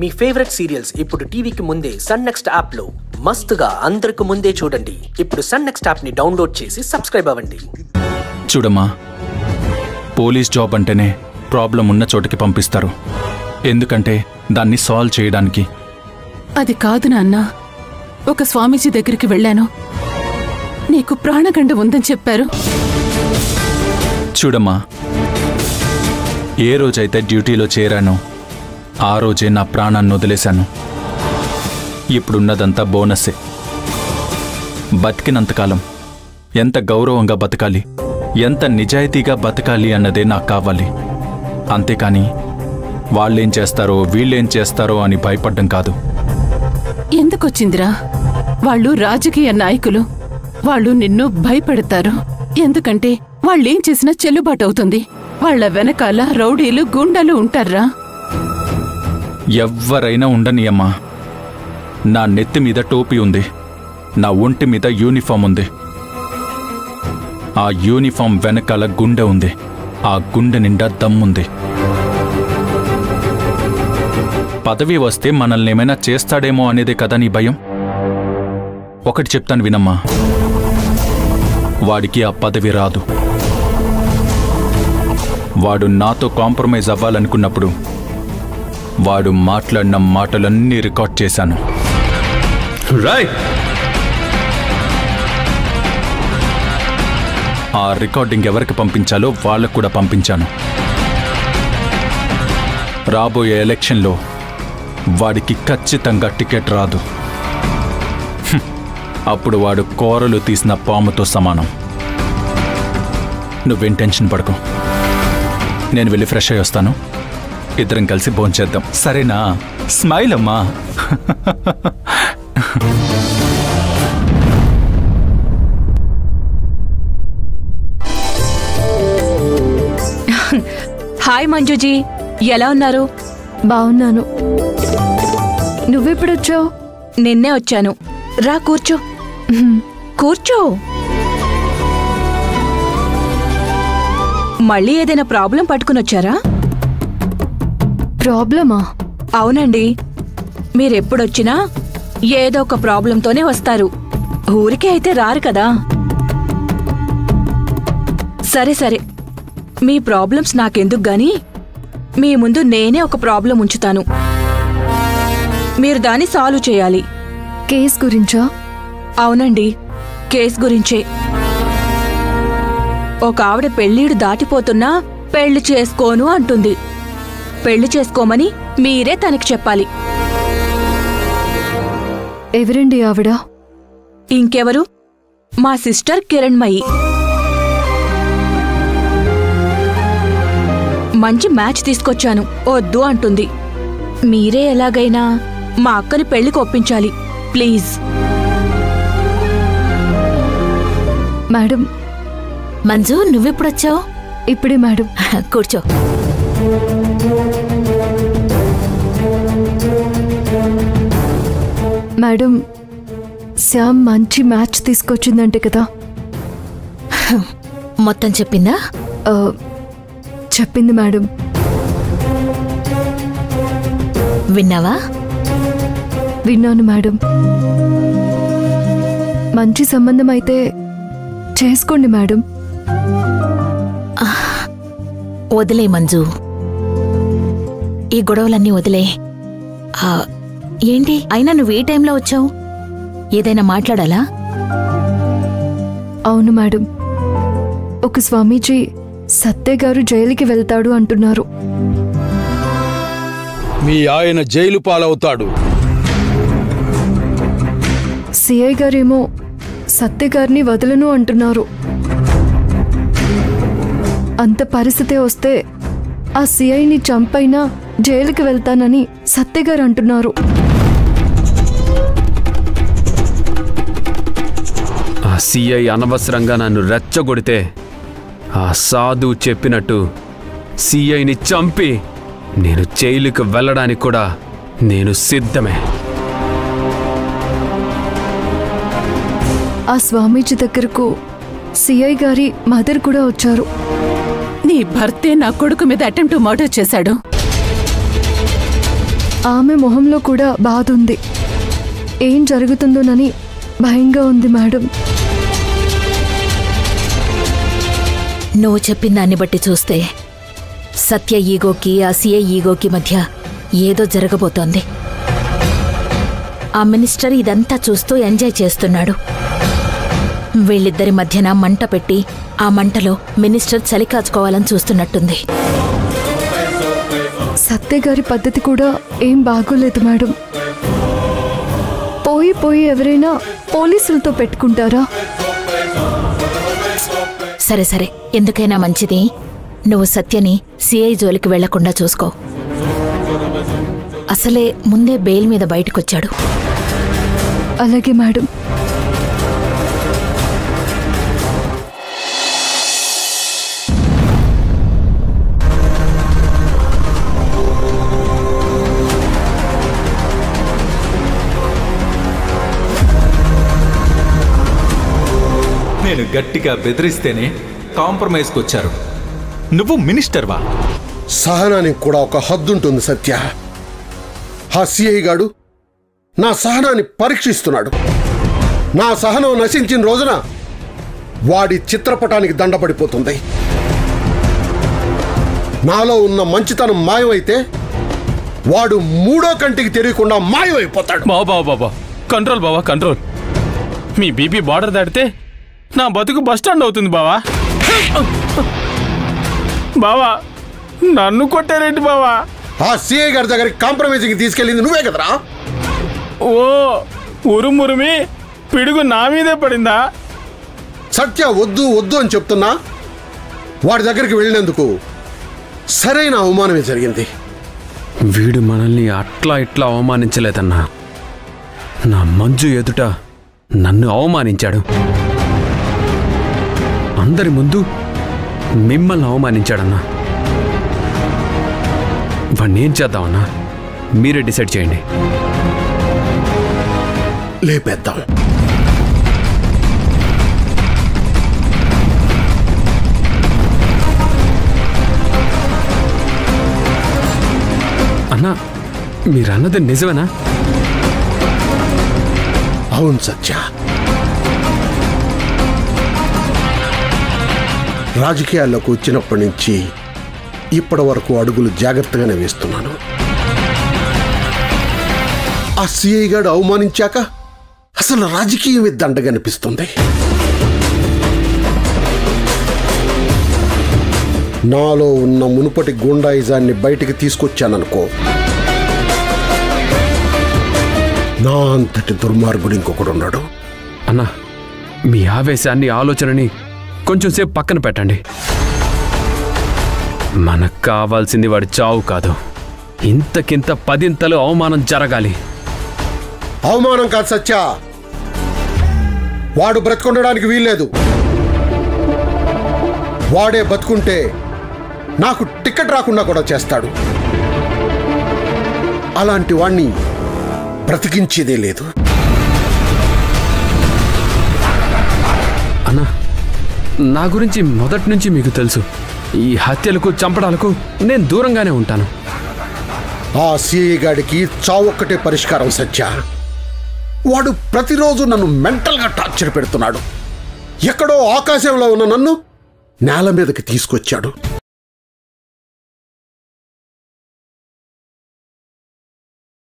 మీ favourite serials ఇప్పుడు టీవీకి ముందే సన్ నెక్స్ట్ యాప్ లో మస్తుగా అందరికి ముందే చూడండి. ఇప్పుడు సన్ నెక్స్ట్ యాప్ ని డౌన్లోడ్ చేసి సబ్స్క్రైబ్ అవ్వండి. చూడమ్మా, పోలీస్ జాబ్ అంటేనే ప్రాబ్లం ఉన్న చోటికి పంపిస్తారు. ఎందుకంటే దాన్ని సాల్వ్ చేయడానికి. అది కాదు నాన్న. ఒక స్వామీజీ దగ్గరికి వెళ్ళాను. నీకు ప్రాణగండ ఉందని చెప్పారు. చూడమ్మా, ఏ రోజైతే డ్యూటీలో చేరానో ఆ రోజే నా ప్రాణాన్ని వదిలేశాను. ఇప్పుడున్నదంతా బోనస్సే. బతికినంతకాలం ఎంత గౌరవంగా బతకాలి, ఎంత నిజాయితీగా బతకాలి అన్నదే నాకు కావాలి. అంతేకాని వాళ్ళేం చేస్తారో వీళ్ళేం చేస్తారో అని భయపడ్డం కాదు. ఎందుకొచ్చిందిరా? వాళ్ళు రాజకీయ నాయకులు. వాళ్ళు నిన్ను భయపెడతారు. ఎందుకంటే వాళ్ళేం చేసినా చెల్లుబాటు అవుతుంది. వాళ్ళ వెనకాల రౌడీలు గుండాలు ఉంటారా? ఎవ్వరైనా ఉండనియమ్మా. నా నెత్తి మీద టోపీ ఉంది, నా ఒంటి మీద యూనిఫామ్ ఉంది. ఆ యూనిఫామ్ వెనకాల గుండె ఉంది, ఆ గుండె నిండా దమ్ముంది. పదవి వస్తే మనల్ని ఏమైనా చేస్తాడేమో అనేదే కదా నీ భయం. ఒకటి చెప్తాను వినమ్మా, వాడికి ఆ పదవి రాదు. వాడు నాతో కాంప్రమైజ్ అవ్వాలనుకున్నప్పుడు వాడు మాట్లాడిన మాటలన్నీ రికార్డ్ చేశాను. ఆ రికార్డింగ్ ఎవరికి పంపించాలో వాళ్ళకు కూడా పంపించాను. రాబోయే ఎలక్షన్లో వాడికి ఖచ్చితంగా టికెట్ రాదు. అప్పుడు వాడు కోరలు తీసిన పాముతో సమానం. నువ్వేం టెన్షన్ పడకు. నేను వెళ్ళి ఫ్రెష్ అయ్యి వస్తాను. ఇద్దరం కలిసి భోంచేద్దాం, సరేనా? స్మైల్ అమ్మా. హాయ్ మంజుజీ, ఎలా ఉన్నారు? బాగున్నాను. నువ్వెప్పుడొచ్చావు? నిన్నే వచ్చాను. రా కూర్చో. కూర్చో. మళ్ళీ ఏదైనా ప్రాబ్లం పట్టుకునొచ్చారా? ప్రాబ్లమా? అవునండి. మీరెప్పుడొచ్చినా ఏదో ఒక ప్రాబ్లంతోనే వస్తారు. ఊరికే అయితే రారు కదా. సరే సరే, మీ ప్రాబ్లమ్స్ నాకెందుకు గాని, మీ ముందు నేనే ఒక ప్రాబ్లం ఉంచుతాను. మీరు దాన్ని సాల్వ్ చేయాలి. కేస్ గురించా? అవునండి, కేస్ గురించే. ఒక ఆవిడ పెళ్ళీడు దాటిపోతున్నా పెళ్లి చేసుకోను అంటుంది. పెళ్లి చేసుకోమని మీరే తనకి చెప్పాలి. ఎవరండి ఆవిడ? ఇంకెవరు, మా సిస్టర్ కిరణ్మయి. మంచి మ్యాచ్ తీసుకొచ్చాను, వద్దు అంటుంది. మీరే ఎలాగైనా మా అక్కని పెళ్లికి ఒప్పించాలి ప్లీజ్. మేడం. మంజు, నువ్వెప్పుడొచ్చావు? ఇప్పుడే మేడం. కూర్చో. మేడం, శ్యామ్ మంచి మ్యాచ్ తీసుకొచ్చిందంటే కదా? మొత్తం చెప్పిందా? చెప్పింది మేడం. విన్నావా? విన్నాను మేడం. మంచి సంబంధం అయితే చేసుకోండి మేడం. వదిలే మంజు, ఈ గొడవలన్నీ వదిలే. ఏంటి అయినా నువ్వు ఏ టైంలో వచ్చావు? ఏదైనా మాట్లాడాలా? అవును మేడం, ఒక స్వామీజీ సత్య గారు జైలుకి వెళ్తాడు అంటున్నారు. మీ ఆయన జైలు పాలవుతాడు. సిఐ గారేమో సత్య గారిని వదలను అంటున్నారు. అంత పరిస్థితి వస్తే ఆ సిఐని చంపైనా జైలుకి వెళ్తానని సత్య గారు అంటున్నారు. ఆ సిఐ అనవసరంగా నన్ను రెచ్చగొడితే ఆ సాధు చెప్పినట్టు సిఐని చంపి నేను జైలుకి వెళ్ళడానికి కూడా నేను సిద్ధమే. ఆ స్వామీజీ దగ్గరకు సిఐ గారి మదర్ కూడా వచ్చారు. నీ భర్తే నా కొడుకు మీద అటెంప్ట్ మర్డర్ చేశాడు. ఆమె మొహంలో కూడా బాధ ఉంది. ఏం జరుగుతుందోనని భయంగా ఉంది మేడం. నువ్వు చెప్పిన దాన్ని బట్టి చూస్తే సత్య ఈగోకి ఆ సిఐ ఈగోకి మధ్య ఏదో జరగబోతోంది. ఆ మినిస్టర్ ఇదంతా చూస్తూ ఎంజాయ్ చేస్తున్నాడు. వీళ్ళిద్దరి మధ్యన మంట పెట్టి ఆ మంటలో మినిస్టర్ చలి కాచుకోవాలని చూస్తున్నట్టుంది. సత్య గారి పద్ధతి కూడా ఏం బాగోలేదు మేడం. పోయి ఎవరైనా పోలీసులతో పెట్టుకుంటారా? సరే సరే, ఎందుకైనా మంచిది నువ్వు సత్యని సిఐ జోలికి వెళ్లకుండా చూసుకో. అసలే ముందే బెయిల్ మీద బయటకొచ్చాడు. అలాగే మేడం. నేను గట్టిగా బెదిరిస్తేనే కాంప్రమైజ్కి వచ్చారు. నువ్వు మినిస్టర్వా? సహనానికి కూడా ఒక హద్దుంటుంది సత్య. ఆ సిఐ గాడు నా సహనాన్ని పరీక్షిస్తున్నాడు. నా సహనం నశించిన రోజున వాడి చిత్రపటానికి దండపడిపోతుంది. నాలో ఉన్న మంచితనం మాయమైతే వాడు మూడో కంటికి తెలియకుండా మాయమైపోతాడు. బాబా కంట్రోల్ బావా, కంట్రోల్. మీ బీపీ బార్డర్ దాటితే నా బతుకు బస్టాండ్ అవుతుంది బావా. బావా నన్ను కొట్టారేంటి బావా? ఆ సిఐ గారి దగ్గరికి కాంప్రమైజింగ్ తీసుకెళ్ళింది నువ్వే కదరా? ఓ ఉరుమురిమి పిడుగు నా మీదే పడిందా? సత్య వద్దు వద్దు అని చెప్తున్నా వాడి దగ్గరికి వెళ్ళినందుకు సరైన అవమానమే జరిగింది. వీడు మనల్ని అట్లా ఇట్లా అవమానించలేదన్నా. నా మంజు ఎదుట నన్ను అవమానించాడు. అందరి ముందు మిమ్మల్ని అవమానించాడన్నా. వాణ్ణి ఏం చేద్దామన్నా? మీరే డిసైడ్ చేయండి. లేపేద్దాం. అన్నా, మీరన్నది నిజమేనా? అవును సత్య. రాజకీయాల్లోకి వచ్చినప్పటి నుంచి ఇప్పటి వరకు అడుగులు జాగ్రత్తగానే వేస్తున్నాను. ఆ సిఐ గారు అవమానించాక అసలు రాజకీయమే దండగనిపిస్తుంది. నాలో ఉన్న మునుపటి గుండాయిజాన్ని బయటికి తీసుకొచ్చాననుకో, నా అంతటి దుర్మార్గుడు ఇంకొకడున్నాడు. అన్నా, మీ ఆవేశాన్ని ఆలోచనని కొంచెం సేపు పక్కన పెట్టండి. మనకు కావాల్సింది వాడి చావు కాదు, ఇంతకింత 10 అవమానం జరగాలి. అవమానం కాదు సత్య, వాడు బ్రతుకుండడానికి వీల్లేదు. వాడే బతుకుంటే నాకు టికెట్ రాకుండా కూడా చేస్తాడు. అలాంటి వాణ్ణి బ్రతికించేదే లేదు. అన్నా, నా గురించి మొదటి నుంచి మీకు తెలుసు. ఈ హత్యలకు చంపడాలకు నేను దూరంగానే ఉంటాను. ఆ సిఐ గాడికి చావొక్కటే పరిష్కారం సత్య. వాడు ప్రతిరోజు నన్ను మెంటల్గా టార్చర్ పెడుతున్నాడు. ఎక్కడో ఆకాశంలో ఉన్న నన్ను నేల మీదకి తీసుకొచ్చాడు.